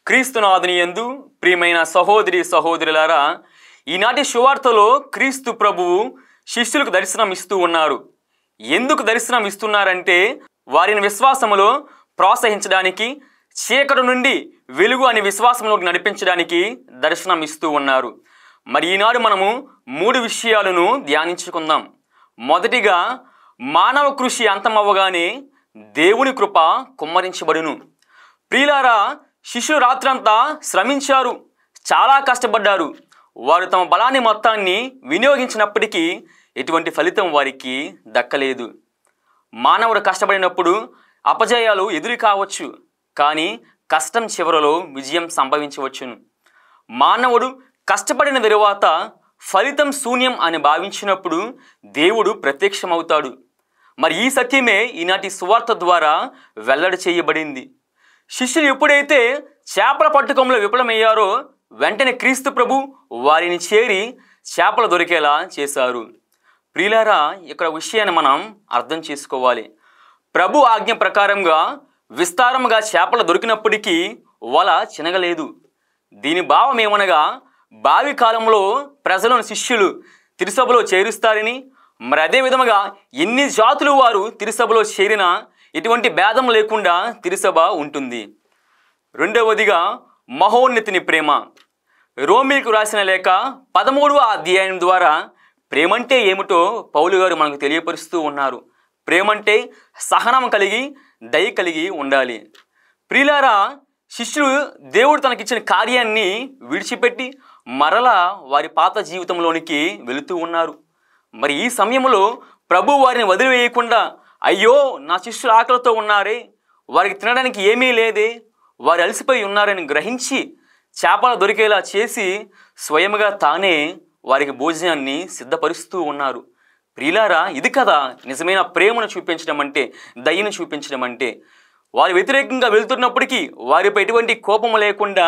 క్రీస్తునాథుని యందు ప్రియమైన సహోదరి సహోదరులారా, ఈనాటి సువార్తలో క్రీస్తు ప్రభువు శిష్యులకు దర్శనం ఇస్తూ ఉన్నారు. ఎందుకు దర్శనం ఇస్తున్నారంటే వారిని విశ్వాసములో ప్రోత్సహించడానికి, చీకటి నుండి వెలుగు అనే విశ్వాసంలోకి నడిపించడానికి దర్శనం ఇస్తూ ఉన్నారు. మరి ఈనాడు మనము 3 విషయాలను ధ్యానించుకుందాం. మొదటిగా, మానవ కృషి అంతమవ్వగానే దేవుని కృప కుమ్మరించబడును. ప్రియులారా, శిష్యులు రాత్రంతా శ్రమించారు, చాలా కష్టపడ్డారు. వారు తమ బలాన్ని మొత్తాన్ని వినియోగించినప్పటికీ ఎటువంటి ఫలితం వారికి దక్కలేదు. మానవుడు కష్టపడినప్పుడు అపజయాలు ఎదురు కావచ్చు, కానీ కష్టం చివరలో విజయం సంభవించవచ్చును. మానవుడు కష్టపడిన తరువాత ఫలితం శూన్యం అని భావించినప్పుడు దేవుడు ప్రత్యక్షమవుతాడు. మరి ఈ సత్యమే ఈనాటి సువార్త ద్వారా వెల్లడి చేయబడింది. శిష్యులు ఎప్పుడైతే చేపల పట్టుకంలో విఫలమయ్యారో వెంటనే క్రీస్తు ప్రభు వారిని చేరి చేపలు దొరికేలా చేశారు. ప్రియులారా, ఇక్కడ విషయాన్ని మనం అర్థం చేసుకోవాలి. ప్రభు ఆజ్ఞ ప్రకారంగా విస్తారముగా చేపలు దొరికినప్పటికీ వల చినగలేదు. దీని భావం ఏమనగా, భావి కాలంలో ప్రజలను శిష్యులు తిరుసభలో చేరుస్తారని, మరి అదే విధముగా ఎన్ని జాతులు వారు తిరుసభలో చేరినా ఎటువంటి భేదం లేకుండా తిరుసభ ఉంటుంది. రెండవదిగా, మహోన్నతిని ప్రేమ. రోమీలకు రాసిన లేఖ 13వ అధ్యాయం ద్వారా ప్రేమంటే ఏమిటో పౌలు గారు మనకు తెలియపరుస్తూ ఉన్నారు. ప్రేమంటే సహనం కలిగి, దయ కలిగి ఉండాలి. ప్రియులారా, శిష్యులు దేవుడు తనకిచ్చిన కార్యాన్ని విడిచిపెట్టి మరలా వారి పాత జీవితంలోనికి వెళుతూ ఉన్నారు. మరి ఈ సమయంలో ప్రభు వారిని వదిలివేయకుండా, అయ్యో నా శిష్యులు ఆకలితో ఉన్నారే, వారికి తినడానికి ఏమీ లేదే, వారు అలసిపోయి ఉన్నారని గ్రహించి చేపలు దొరికేలా చేసి స్వయముగా తానే వారికి భోజనాన్ని సిద్ధపరుస్తూ ఉన్నారు. ప్రియులారా, ఇది కదా నిజమైన ప్రేమను చూపించడం అంటే, దయను చూపించడం అంటే. వారు వ్యతిరేకంగా వెళ్తున్నప్పటికీ వారిపై ఎటువంటి కోపం లేకుండా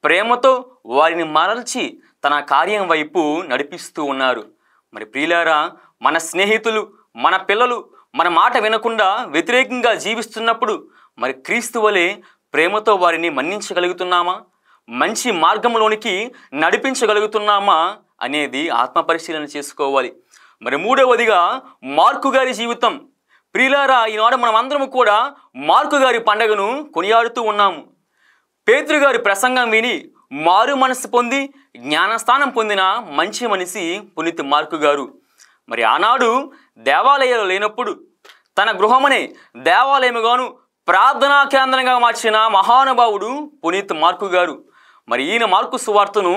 ప్రేమతో వారిని మరల్చి తన కార్యం వైపు నడిపిస్తూ ఉన్నారు. మరి ప్రియులారా, మన స్నేహితులు, మన పిల్లలు మన మాట వినకుండా వ్యతిరేకంగా జీవిస్తున్నప్పుడు మరి క్రీస్తు వలె ప్రేమతో వారిని మన్నించగలుగుతున్నామా, మంచి మార్గంలోనికి నడిపించగలుగుతున్నామా అనేది ఆత్మపరిశీలన చేసుకోవాలి. మరి మూడవదిగా, మార్కు గారి జీవితం. ప్రియులారా, ఈనాడు మనం అందరం కూడా మార్కు గారి పండుగను కొనియాడుతూ ఉన్నాము. పేతురు గారి ప్రసంగం విని మారు మనసు పొంది జ్ఞానస్థానం పొందిన మంచి మనిషి పునీత్ మార్కు గారు. మరి ఆనాడు దేవాలయాలు లేనప్పుడు తన గృహమనే దేవాలయముగాను ప్రార్థనా కేంద్రంగా మార్చిన మహానుభావుడు పునీత్ మార్కు గారు. మరి ఈయన మార్కు సువార్తను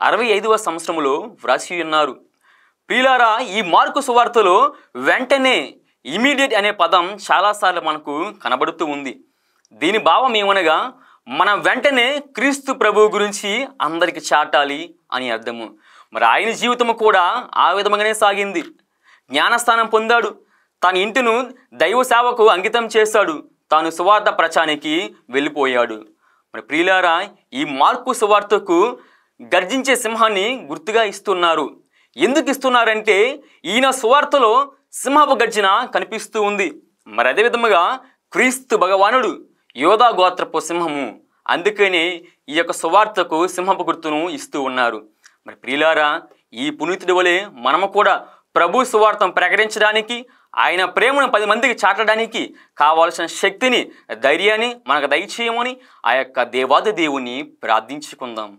65వ సంవత్సరంలో వ్రాసి ఉన్నారు. ప్రియులారా, ఈ మార్కు సువార్తలో వెంటనే, ఇమీడియట్ అనే పదం చాలాసార్లు మనకు కనబడుతూ ఉంది. దీని భావం ఏమనగా, మనం వెంటనే క్రీస్తు ప్రభువు గురించి అందరికి చాటాలి అని అర్థము. మరి ఆయన జీవితము కూడా ఆ విధంగానే సాగింది. జ్ఞానస్థానం పొందాడు, తన ఇంటిను దైవ సేవకు అంకితం చేశాడు, తాను సువార్త ప్రచారానికి వెళ్ళిపోయాడు. మరి ప్రియులారా, ఈ మార్కు సువార్తకు గర్జించే సింహాన్ని గుర్తుగా ఇస్తున్నారు. ఎందుకు ఇస్తున్నారంటే ఈయన సువార్తలో సింహపు గర్జన కనిపిస్తూ ఉంది. మరి అదే విధముగా క్రీస్తు భగవానుడు యోధా గోత్రపు సింహము, అందుకనే ఈ యొక్క సువార్తకు సింహపు గుర్తును ఇస్తూ ఉన్నారు. మరి ప్రియులారా, ఈ పునీతుడి వలె మనము కూడా ప్రభు సువార్తను ప్రకటించడానికి, ఆయన ప్రేమను 10 మందికి చాటడానికి కావాల్సిన శక్తిని, ధైర్యాన్ని మనకు దయచేయమని ఆ యొక్క దేవాది దేవుని ప్రార్థించుకుందాం.